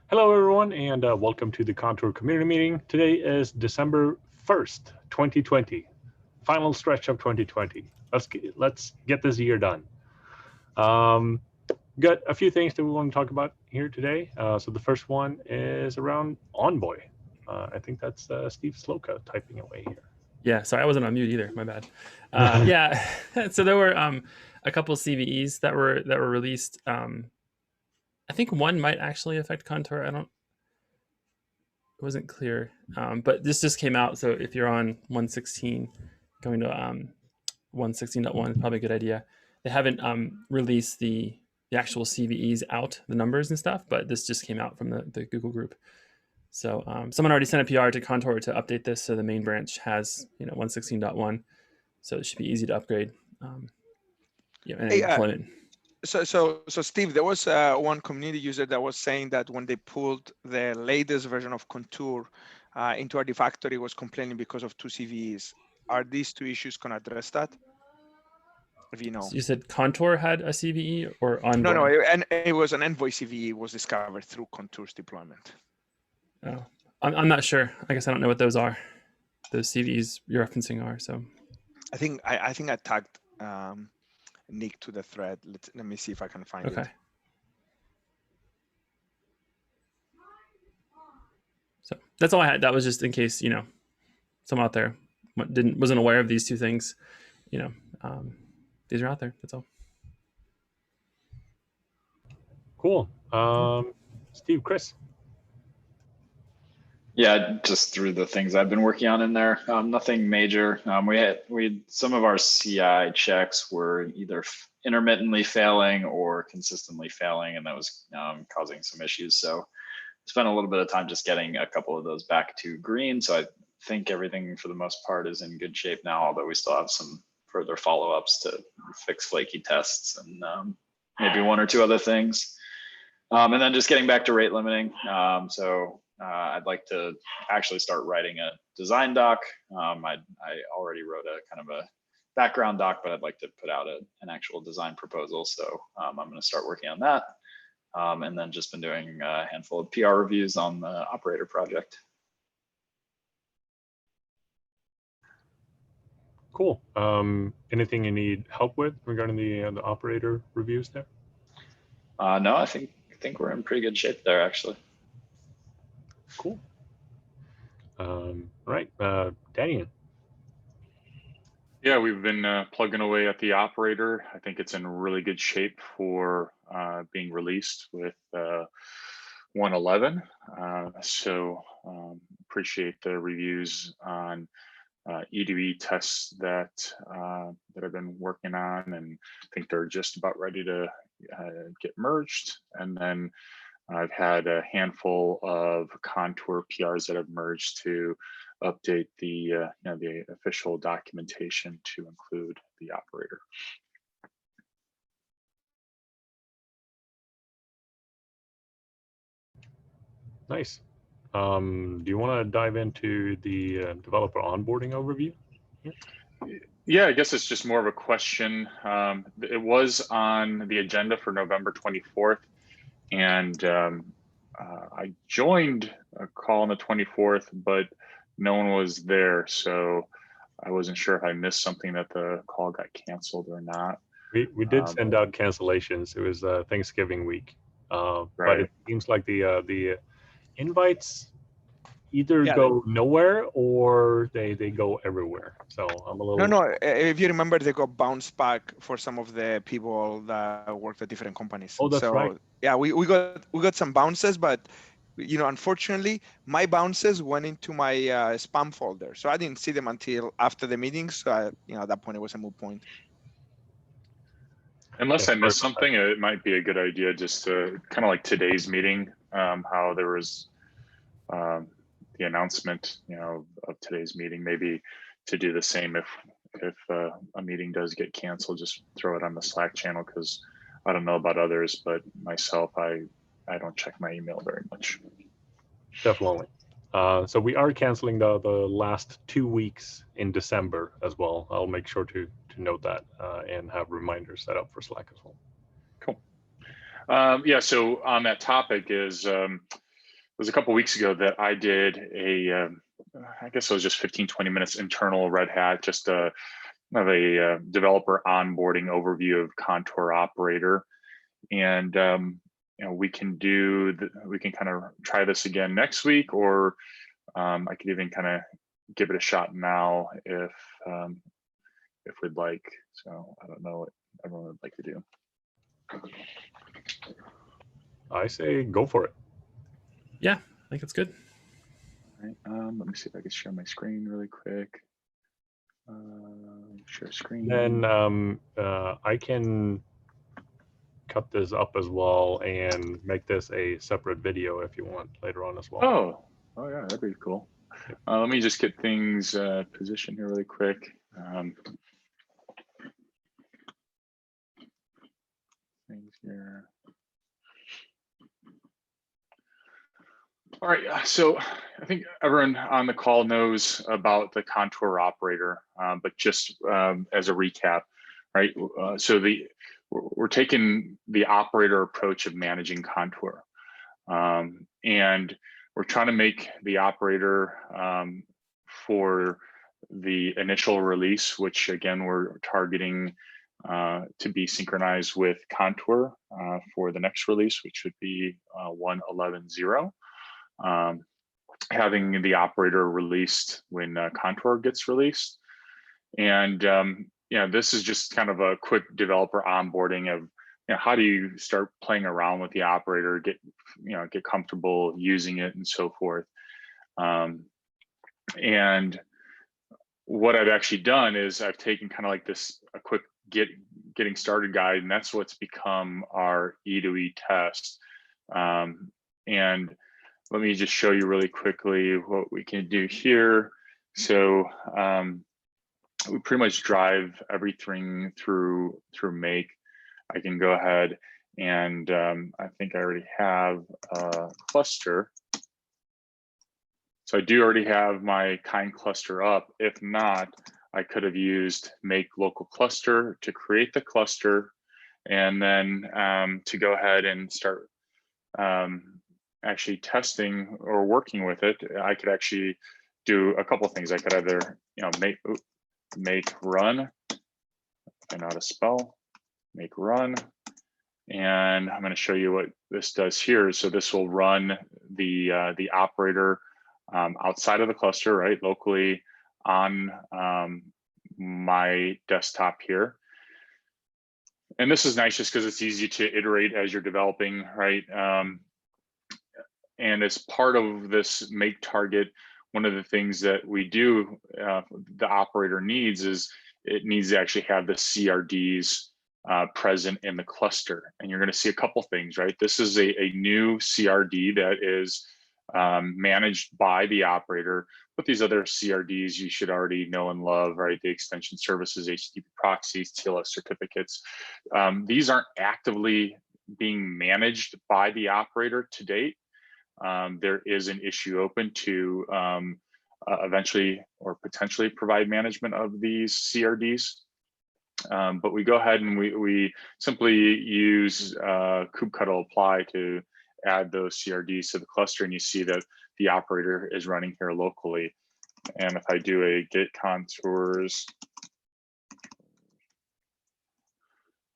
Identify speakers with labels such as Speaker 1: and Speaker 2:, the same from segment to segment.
Speaker 1: Hello, everyone, and welcome to the Contour Community Meeting. Today is December 1st, 2020, final stretch of 2020. Let's get this year done. Um, got a few things that we want to talk about here today. So the first one is around Envoy. I think that's Steve Sloka typing away here.
Speaker 2: Yeah, sorry, I wasn't on mute either. My bad. Yeah, so there were a couple of CVEs that were released. I think one might actually affect Contour. It wasn't clear, but this just came out. So if you're on 116, going to 116.1 is probably a good idea. They haven't released the actual CVEs out, the numbers and stuff, but this just came out from the Google group. So someone already sent a PR to Contour to update this, so the main branch has 116.1. So it should be easy to upgrade. And
Speaker 3: Hey,
Speaker 2: deployment.
Speaker 3: so Steve, there was one community user that was saying that when they pulled the latest version of Contour into Artifactory, it was complaining because of two CVEs. Are these two issues going to address that? If you know.
Speaker 2: So you said Contour had a CVE or Envoy?
Speaker 3: No, it was an Envoy CVE was discovered through Contour's deployment.
Speaker 2: Oh, I'm not sure. I guess I don't know what those are. Those CVEs you're referencing are. So
Speaker 3: I think I tagged Nick to the thread. Let me see if I can find it.
Speaker 2: So that's all I had. That was just in case someone out there wasn't aware of these two things. These are out there. That's all.
Speaker 1: Cool. Steve, Chris.
Speaker 4: Yeah, just through the things I've been working on in there. Nothing major. We had some of our CI checks were either intermittently failing or consistently failing, and that was causing some issues. So spent a little bit of time just getting a couple of those back to green. So I think everything for the most part is in good shape now, although we still have some further follow-ups to fix flaky tests and maybe one or two other things. And then just getting back to rate limiting. I'd like to actually start writing a design doc. I already wrote a kind of a background doc, but I'd like to put out an actual design proposal. So I'm going to start working on that. And then just been doing a handful of PR reviews on the operator project.
Speaker 1: Cool. Anything you need help with regarding the operator reviews there?
Speaker 4: No, I think we're in pretty good shape there, actually.
Speaker 1: Cool. Right, Daniel.
Speaker 5: Yeah, we've been plugging away at the operator. I think it's in really good shape for being released with 1.11. Appreciate the reviews on E2E tests that I've been working on, and I think they're just about ready to get merged. And then I've had a handful of Contour PRs that have merged to update the official documentation to include the operator.
Speaker 1: Nice. Do you want to dive into the developer onboarding overview?
Speaker 5: Yeah, I guess it's just more of a question. It was on the agenda for November 24th. And I joined a call on the 24th, but no one was there. So I wasn't sure if I missed something that the call got canceled or not.
Speaker 1: We did send out cancellations. It was Thanksgiving week.
Speaker 5: Right.
Speaker 1: But it seems like the invites either go nowhere or they go everywhere. So I'm a little...
Speaker 3: No, if you remember, they got bounced back for some of the people that worked at different companies.
Speaker 1: Oh, that's right.
Speaker 3: Yeah, we got some bounces, but unfortunately, my bounces went into my spam folder, so I didn't see them until after the meeting. So at that point, it was a moot point.
Speaker 5: Unless I missed something, it might be a good idea just to kind of like today's meeting, how there was the announcement, of today's meeting, maybe to do the same if a meeting does get canceled, just throw it on the Slack channel, because I don't know about others, but myself, I don't check my email very much.
Speaker 1: Definitely. So we are canceling the last 2 weeks in December as well. I'll make sure to note that and have reminders set up for Slack as well.
Speaker 5: Cool. Yeah, so on that topic is was a couple weeks ago that I did a, I guess it was just 15, 20 minutes internal Red Hat, just a developer onboarding overview of Contour Operator. And we can kind of try this again next week, or I could even kind of give it a shot now if we'd like. So I don't know what everyone would like to do.
Speaker 1: I say go for it.
Speaker 2: Yeah, I think it's good.
Speaker 5: All right, let me see if I can share my screen really quick. Share screen.
Speaker 1: Then I can cut this up as well and make this a separate video if you want later on as well.
Speaker 5: Oh yeah, that'd be cool. Let me just get things positioned here really quick. Things here. All right, so I think everyone on the call knows about the Contour Operator, but just as a recap, right? So we're taking the operator approach of managing Contour, and we're trying to make the operator for the initial release, which again we're targeting to be synchronized with Contour for the next release, which would be 1.11.0. Having the operator released when Contour gets released. And this is just kind of a quick developer onboarding of how do you start playing around with the operator, get comfortable using it and so forth. And what I've actually done is I've taken kind of like a quick getting started guide, and that's what's become our E2E test. And let me just show you really quickly what we can do here. So we pretty much drive everything through Make. I can go ahead and I think I already have a cluster. So I do already have my kind cluster up. If not, I could have used Make local cluster to create the cluster, and then to go ahead and start actually testing or working with it. I could actually do a couple of things. I could either make run, I know how to spell, make run, and I'm going to show you what this does here. So this will run the operator outside of the cluster, right, locally on my desktop here. And this is nice just because it's easy to iterate as you're developing, right? And as part of this make target, one of the things that we do, the operator needs is it needs to actually have the CRDs present in the cluster. And you're going to see a couple things, right? This is a new CRD that is managed by the operator, but these other CRDs you should already know and love, right? The extension services, HTTP proxies, TLS certificates. These aren't actively being managed by the operator to date. There is an issue open to eventually or potentially provide management of these CRDs. But we go ahead and we simply use kubectl apply to add those CRDs to the cluster, and you see that the operator is running here locally. And if I do a git contours,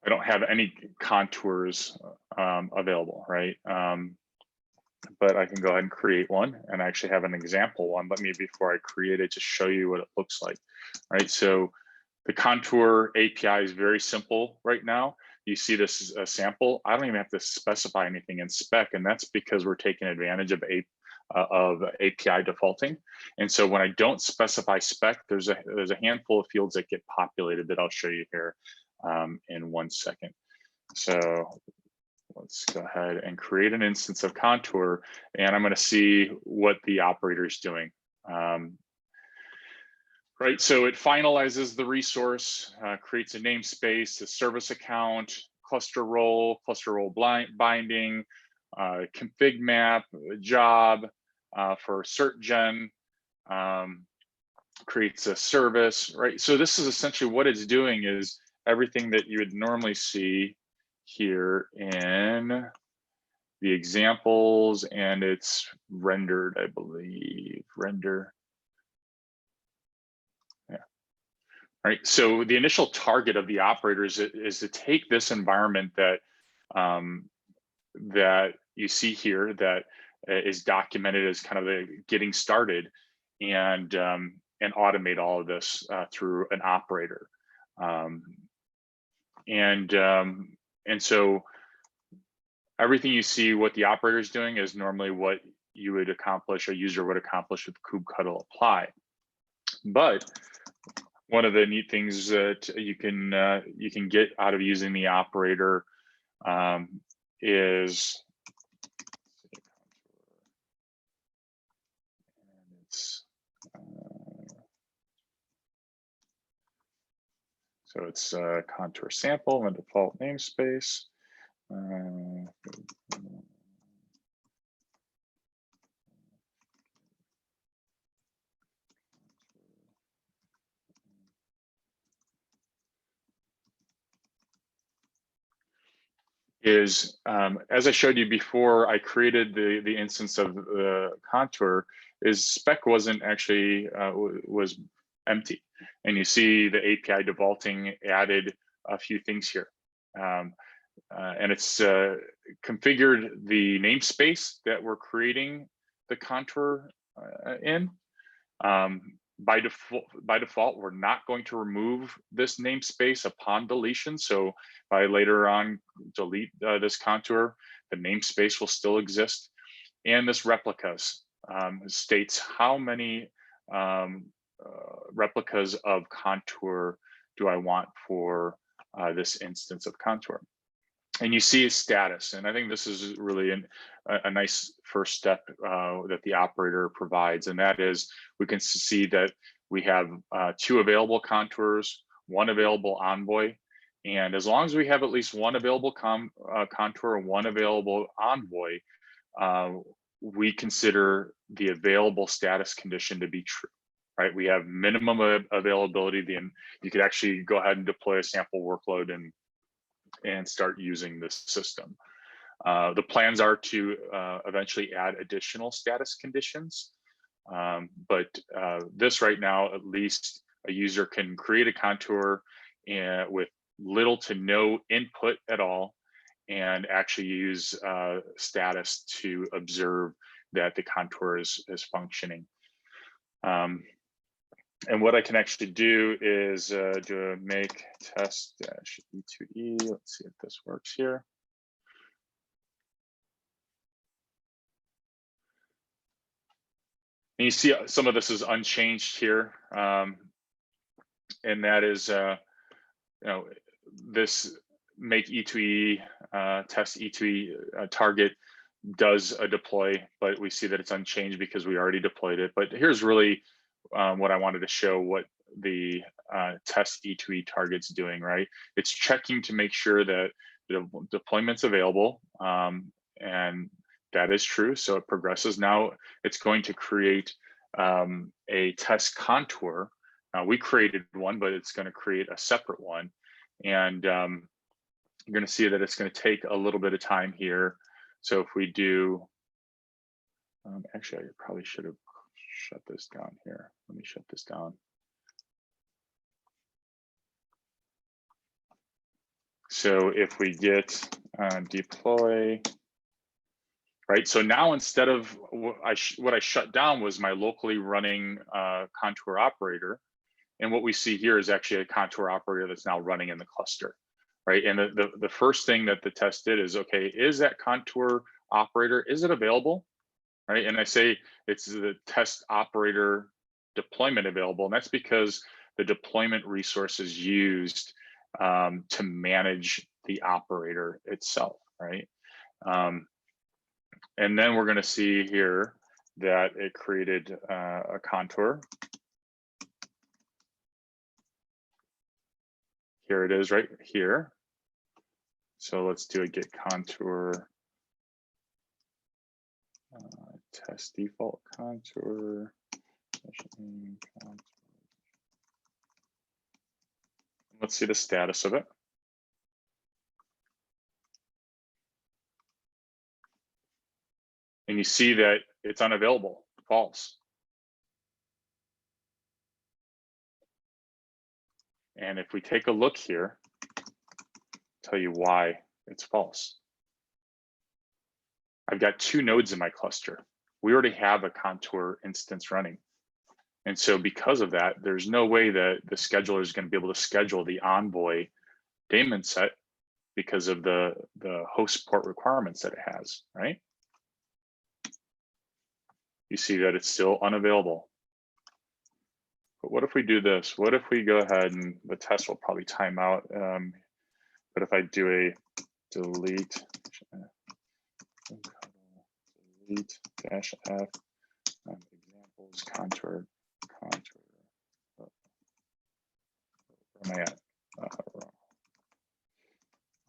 Speaker 5: I don't have any contours available, right? But I can go ahead and create one, and I actually have an example one. Let me, before I create it, just show you what it looks like, right? So the Contour API is very simple right now. You see this is a sample. I don't even have to specify anything in spec, and that's because we're taking advantage of API defaulting. And so when I don't specify spec, there's a handful of fields that get populated that I'll show you here in 1 second. So let's go ahead and create an instance of Contour, and I'm going to see what the operator is doing. Right, so it finalizes the resource, creates a namespace, a service account, cluster role binding, config map, job for cert gen, creates a service, right? So this is essentially what it's doing is everything that you would normally see here in the examples, and it's rendered, I believe, render. Yeah. All right, so the initial target of the operators is to take this environment that that you see here that is documented as kind of the getting started, and automate all of this through an operator. And so everything you see what the operator is doing is normally what you would accomplish, a user would accomplish with kubectl apply. But one of the neat things that you can get out of using the operator is so it's a contour sample and default namespace. Is as I showed you before, I created the instance of the contour. Is spec wasn't actually was empty, and you see the API defaulting added a few things here, and it's configured the namespace that we're creating the contour in. By default, we're not going to remove this namespace upon deletion. So if I later on delete this contour, the namespace will still exist. And this replicas states how many replicas of contour do I want for this instance of contour. And you see a status, and I think this is really a nice first step that the operator provides, and that is we can see that we have 2 available contours, 1 available Envoy, and as long as we have at least 1 available contour and 1 available Envoy, we consider the available status condition to be true, right? We have minimum availability, then you could actually go ahead and deploy a sample workload and start using this system. The plans are to eventually add additional status conditions, but this right now, at least a user can create a contour with little to no input at all, and actually use status to observe that the contour is functioning. And what I can actually do is do a make test -e2e. Let's see if this works here. And you see some of this is unchanged here, and that is, this make E2E test E2E target does a deploy, but we see that it's unchanged because we already deployed it. But here's really what I wanted to show, what the test E2E target's doing, right? It's checking to make sure that the deployment's available, and that is true, so it progresses. Now it's going to create a test contour. We created one, but it's going to create a separate one, and you're going to see that it's going to take a little bit of time here. So if we do, actually, I probably should have shut this down here. Let me shut this down. So if we get deploy, right? So now instead of what I shut down was my locally running contour operator, and what we see here is actually a contour operator that's now running in the cluster, right? And the first thing that the test did is, okay, is that contour operator, is it available? Right, and I say it's the test operator deployment available, and that's because the deployment resource is used to manage the operator itself, right? And then we're going to see here that it created a contour. Here it is right here. So let's do a get contour. Test default contour. Let's see the status of it. and you see that it's unavailable, false. And if we take a look here, tell you why it's false. I've got 2 nodes in my cluster. We already have a Contour instance running. And so because of that, there's no way that the scheduler is going to be able to schedule the Envoy daemon set because of the host port requirements that it has, right? You see that it's still unavailable. But what if we do this? What if we go ahead and the test will probably time out. But if I do a delete dash F examples contour, where am I at?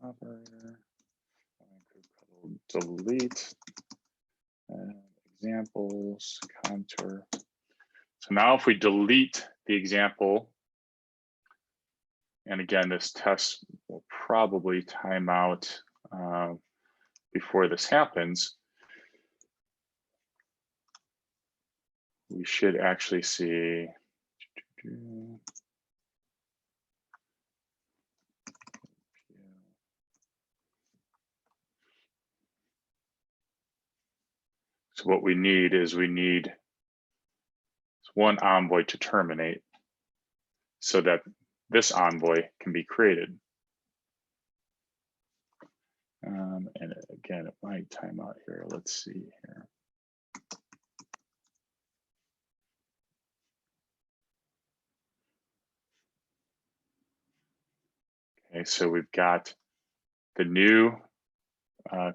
Speaker 5: Operator, delete examples contour. So now if we delete the example, and again, this test will probably time out before this happens, we should actually see so what we need is one Envoy to terminate so that this Envoy can be created. And again, it might time out here. Let's see here. Okay, so we've got the new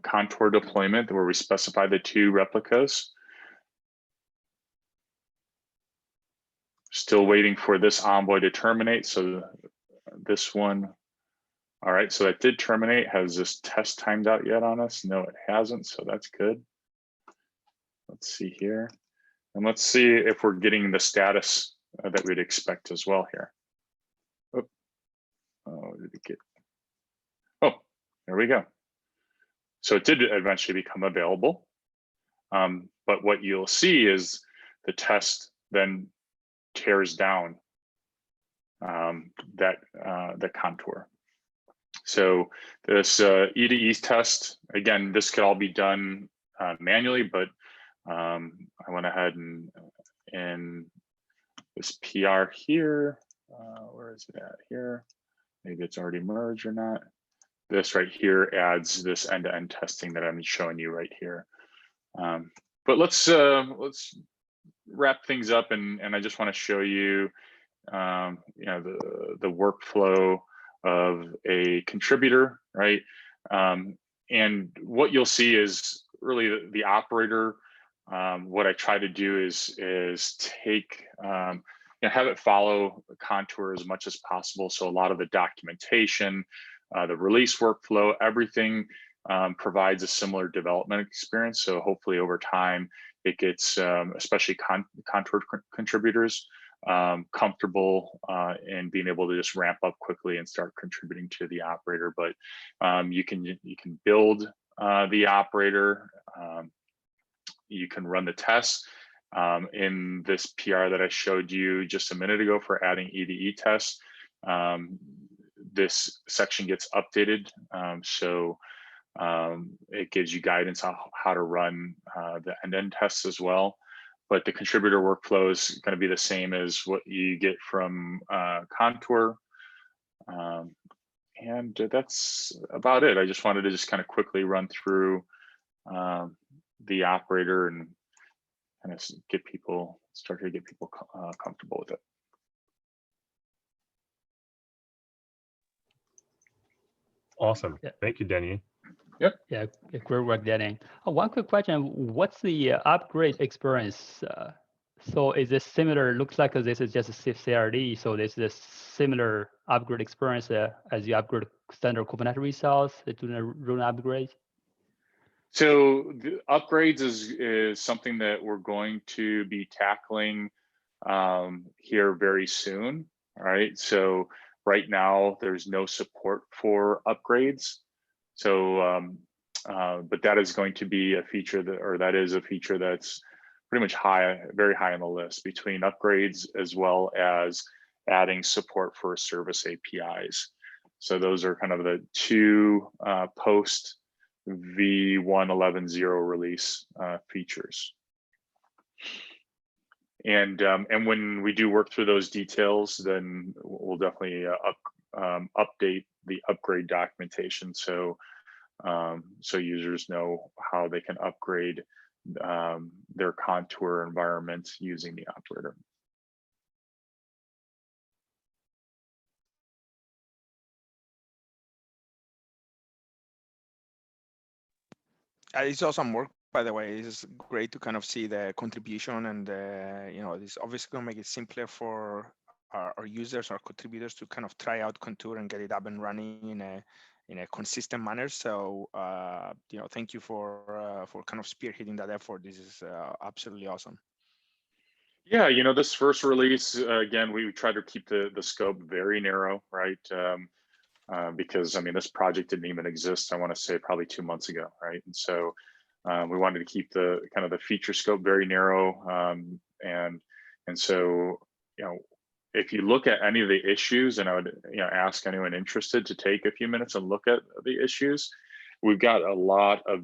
Speaker 5: Contour deployment where we specify the 2 replicas. Still waiting for this Envoy to terminate. So this one, all right, so that did terminate. Has this test timed out yet on us? No, it hasn't, so that's good. Let's see here. And let's see if we're getting the status that we'd expect as well here. Oh, did it get? Oh, there we go. So it did eventually become available. But what you'll see is the test then tears down the Contour. So this E2E test, again, this could all be done manually, but I went ahead and in this PR here, where is it at here? Maybe it's already merged or not. This right here adds this end-to-end testing that I'm showing you right here. But let's wrap things up, and I just want to show you, you know, the workflow of a contributor, right? And what you'll see is really the operator. What I try to do is take, you know, have it follow the Contour as much as possible. So a lot of the documentation, the release workflow, everything provides a similar development experience. So hopefully over time, it gets, especially Contour contributors, comfortable in being able to just ramp up quickly and start contributing to the operator. But you can build the operator, you can run the tests. In this PR that I showed you just a minute ago for adding E2E tests, this section gets updated. So it gives you guidance on how to run the end-to-end tests as well. But the contributor workflow is going to be the same as what you get from Contour. And that's about it. I just wanted to just kind of quickly run through the operator and kind of start to get people comfortable with it.
Speaker 1: Awesome.
Speaker 6: Yeah.
Speaker 1: Thank you, Danny.
Speaker 6: Yeah, great work, Danny. One quick question: what's the upgrade experience? So is this similar? Looks like this is just a CRD. So this is a similar upgrade experience as you upgrade standard Kubernetes results to the run upgrade.
Speaker 5: So the upgrades is something that we're going to be tackling here very soon. All right. So right now there's no support for upgrades. So but that is going to be a feature that is a feature that's pretty much very high on the list between upgrades as well as adding support for service APIs. So those are kind of the two post v1.11.0 release features. And when we do work through those details, then we'll definitely update the upgrade documentation so users know how they can upgrade their Contour environment using the operator.
Speaker 3: It's awesome work, by the way. It's great to kind of see the contribution, and this obviously going to make it simpler for our users, our contributors, to kind of try out Contour and get it up and running in a consistent manner. So thank you for kind of spearheading that effort. This is absolutely awesome.
Speaker 5: Yeah, this first release, again, we tried to keep the scope very narrow, right? Because I mean, this project didn't even exist, I want to say probably 2 months ago, right? And so we wanted to keep the kind of the feature scope very narrow, and so if you look at any of the issues, and I would ask anyone interested to take a few minutes and look at the issues, we've got a lot of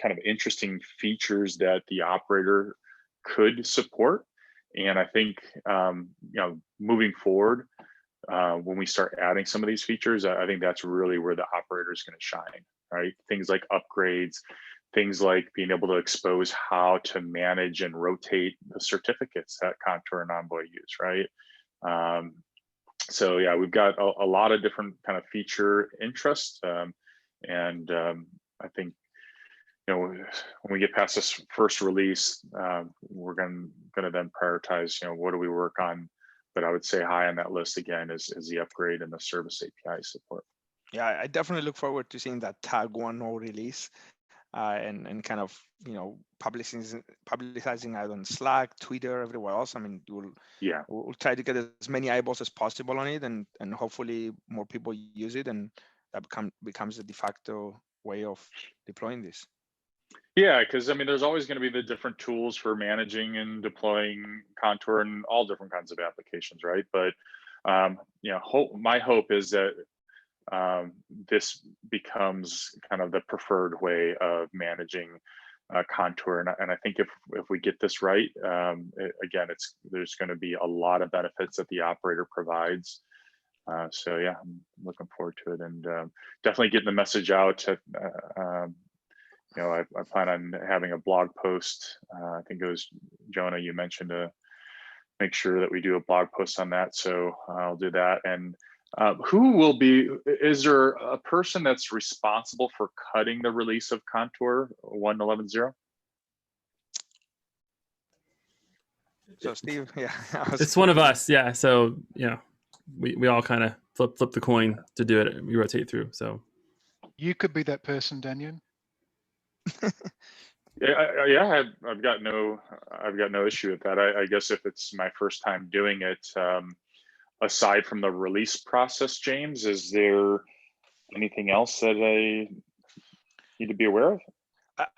Speaker 5: kind of interesting features that the operator could support, and I think moving forward, when we start adding some of these features, I think that's really where the operator is going to shine, right? Things like upgrades, things like being able to expose how to manage and rotate the certificates that Contour and Envoy use, right? So yeah, we've got a lot of different kind of feature interests, and I think when we get past this first release, we're going to then prioritize what do we work on. But I would say high on that list again is the upgrade and the service API support.
Speaker 3: Yeah, I definitely look forward to seeing that tag 1.0 release, and kind of publicizing out on Slack, Twitter, everywhere else. I mean, we'll try to get as many eyeballs as possible on it, and hopefully more people use it, and that becomes the de facto way of deploying this.
Speaker 5: Yeah, because I mean, there's always going to be the different tools for managing and deploying Contour in all different kinds of applications, right? But my hope is that this becomes kind of the preferred way of managing Contour, and I think if we get this right, again, there's going to be a lot of benefits that the operator provides. So yeah, I'm looking forward to it, and definitely getting the message out. I plan on having a blog post. I think it was Jonah, you mentioned to make sure that we do a blog post on that. So I'll do that. And is there a person that's responsible for cutting the release of Contour 1.11.0?
Speaker 3: So Steve, yeah.
Speaker 2: It's one of us, yeah. So we all kind of flip the coin to do it. We rotate through. So
Speaker 7: you could be that person, Daniel.
Speaker 5: Yeah, I've got no issue with that. I guess if it's my first time doing it, aside from the release process, James, is there anything else that I need to be aware of?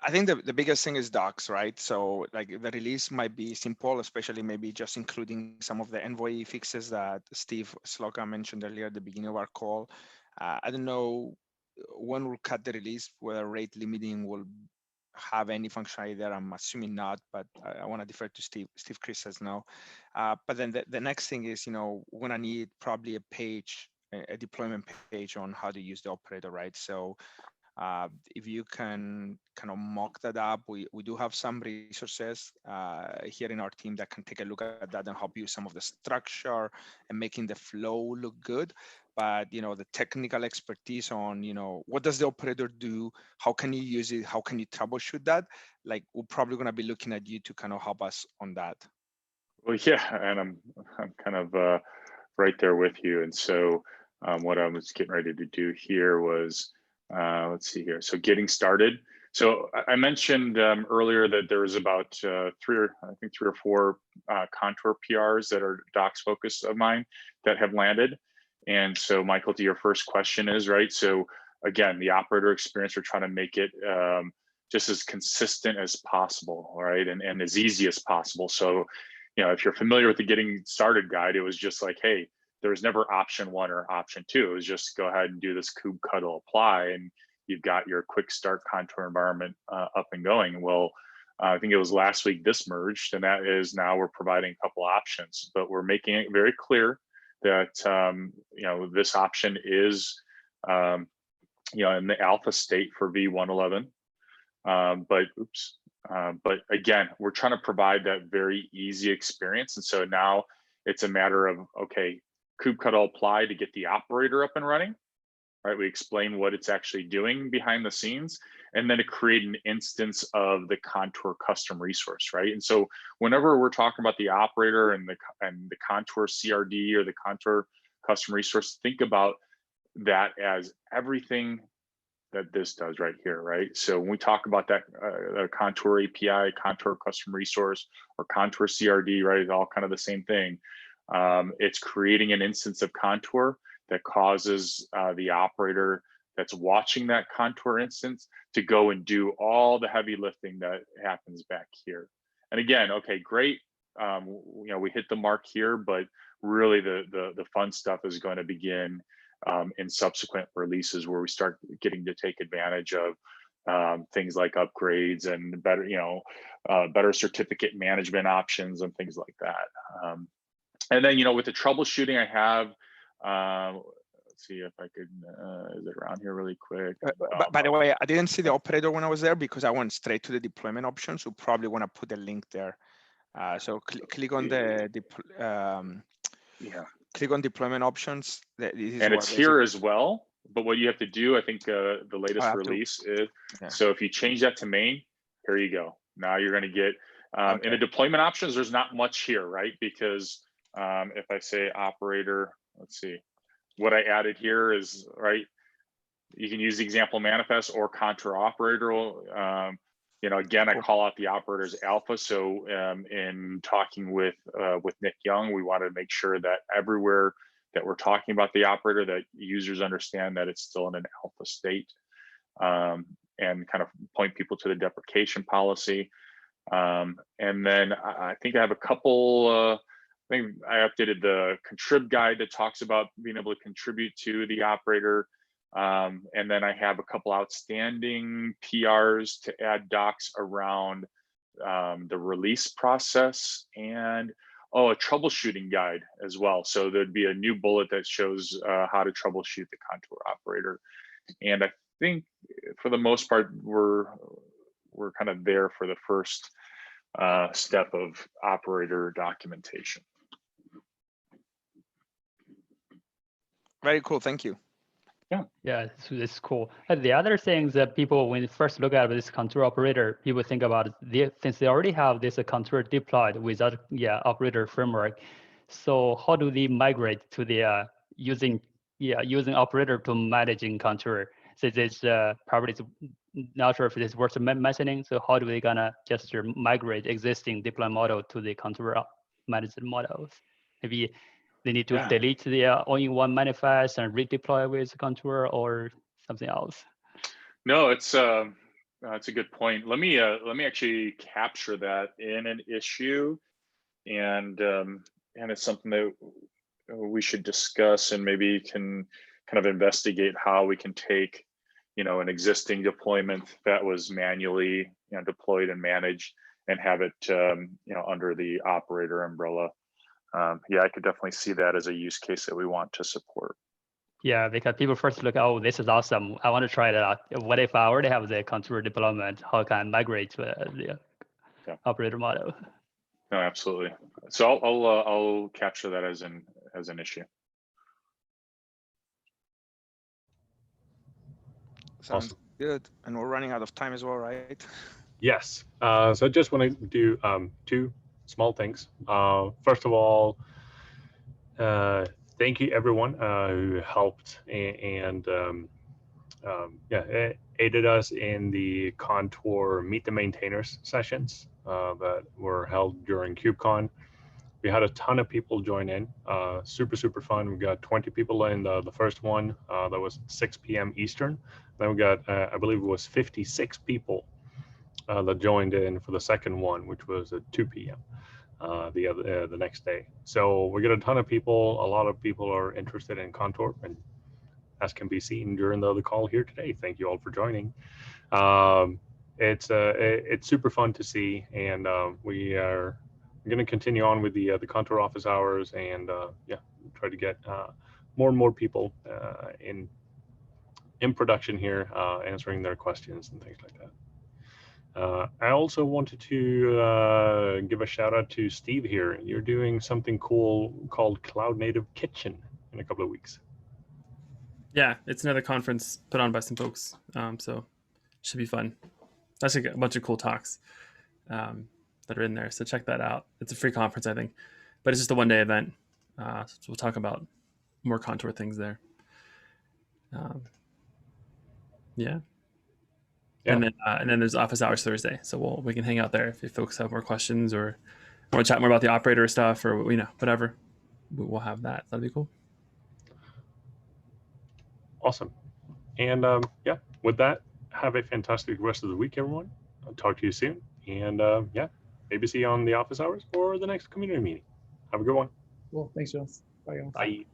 Speaker 3: I think the biggest thing is docs, right? So like the release might be simple, especially maybe just including some of the Envoy fixes that Steve Slocum mentioned earlier at the beginning of our call. I don't know when we'll cut the release, whether rate limiting will have any functionality there. I'm assuming not, but I want to defer to Steve. Chris says no. But then the next thing is, we're going to need probably a deployment page on how to use the operator, right? So if you can kind of mock that up, we do have some resources here in our team that can take a look at that and help you some of the structure and making the flow look good. But the technical expertise on what does the operator do, how can you use it, how can you troubleshoot that, like we're probably going to be looking at you to kind of help us on that.
Speaker 5: Well, yeah, and I'm kind of right there with you. And so what I was getting ready to do here was let's see here. So getting started. So I mentioned earlier that there was about three or four Contour PRs that are docs focused of mine that have landed. And so Michael, to your first question is, right, so again, the operator experience, we're trying to make it just as consistent as possible, right? And as easy as possible. So, if you're familiar with the getting started guide, it was just like, hey, there was never option 1 or option 2. It was just go ahead and do this kube cuddle apply, and you've got your quick start contour environment up and going. Well, I think it was last week this merged, and that is now we're providing a couple options, but we're making it very clear that this option is in the alpha state for V111. But again, we're trying to provide that very easy experience. And so now it's a matter of, okay, kube cuddle apply to get the operator up and running, right? We explain what it's actually doing behind the scenes, and then to create an instance of the contour custom resource, right? And so whenever we're talking about the operator and the contour CRD or the contour custom resource, think about that as everything that this does right here, right? So when we talk about that contour API, contour custom resource, or contour CRD, right, it's all kind of the same thing. It's creating an instance of contour that causes the operator that's watching that contour instance to go and do all the heavy lifting that happens back here. And again, okay, great. We hit the mark here, but really the fun stuff is going to begin in subsequent releases, where we start getting to take advantage of things like upgrades and better certificate management options and things like that. And then, with the troubleshooting I have, let's see if I could, is it around here really quick?
Speaker 3: By the way, I didn't see the operator when I was there because I went straight to the deployment options. So probably want to put the link there. So click on the click on deployment options.
Speaker 5: And it's here as well. But what you have to do, I think the latest release is, so if you change that to main, here you go. Now you're going to get, in the deployment options, there's not much here, right? Because if I say operator, let's see, what I added here is, right, you can use the example manifest or contour operator. Again, I call out the operators alpha. So in talking with Nick Young, we wanted to make sure that everywhere that we're talking about the operator, that users understand that it's still in an alpha state, and kind of point people to the deprecation policy. And then I think I have a couple, I think I updated the contrib guide that talks about being able to contribute to the operator. And then I have a couple outstanding PRs to add docs around the release process, and a troubleshooting guide as well. So there'd be a new bullet that shows how to troubleshoot the contour operator. And I think for the most part, we're kind of there for the first step of operator documentation.
Speaker 3: Very cool, thank you.
Speaker 6: Yeah, it's cool. And the other things that people, when you first look at this contour operator, people think about since they already have this contour deployed without operator framework. So how do they migrate to the using operator to managing contour? So this probably not sure if it is worth mentioning. So how do they gonna just migrate existing deploy model to the contour managed models? Maybe they need to delete the all-in-one manifest and redeploy with contour or something else.
Speaker 5: No, it's a good point. Let me actually capture that in an issue, and it's something that we should discuss, and maybe can kind of investigate how we can take an existing deployment that was manually deployed and managed and have it under the operator umbrella. I could definitely see that as a use case that we want to support.
Speaker 6: Yeah, because people first look, oh, this is awesome, I want to try it out. What if I already have the contour deployment? How can I migrate to the operator model?
Speaker 5: No, absolutely. So I'll capture that as an issue.
Speaker 3: Sounds good. And we're running out of time as well, right?
Speaker 1: Yes. So I just want to do two small things. First of all, thank you everyone who helped and aided us in the Contour Meet the Maintainers sessions that were held during KubeCon. We had a ton of people join in. Super fun. We got 20 people in the first one. That was 6 p.m. Eastern. Then we got, I believe it was 56 people that joined in for the second one, which was at 2 p.m. The next day. So we got a ton of people. A lot of people are interested in Contour, and as can be seen during the call here today. Thank you all for joining. It's super fun to see, and we are going to continue on with the Contour office hours, and yeah, try to get more and more people in production here, answering their questions and things like that. I also wanted to give a shout out to Steve here. You're doing something cool called Cloud Native Kitchen in a couple of weeks.
Speaker 2: Yeah, it's another conference put on by some folks, so should be fun. Actually, a bunch of cool talks that are in there, so check that out. It's a free conference, I think, but it's just a one-day event. So we'll talk about more Contour things there. Yeah. And then there's office hours Thursday, so we can hang out there if folks have more questions or want to chat more about the operator stuff or whatever. We'll have that. That'd be cool.
Speaker 1: Awesome. And yeah, with that, have a fantastic rest of the week, everyone. I'll talk to you soon. And yeah, maybe see you on the office hours or the next community meeting. Have a good one.
Speaker 8: Cool. Thanks, Jones. Bye, guys.
Speaker 1: Bye.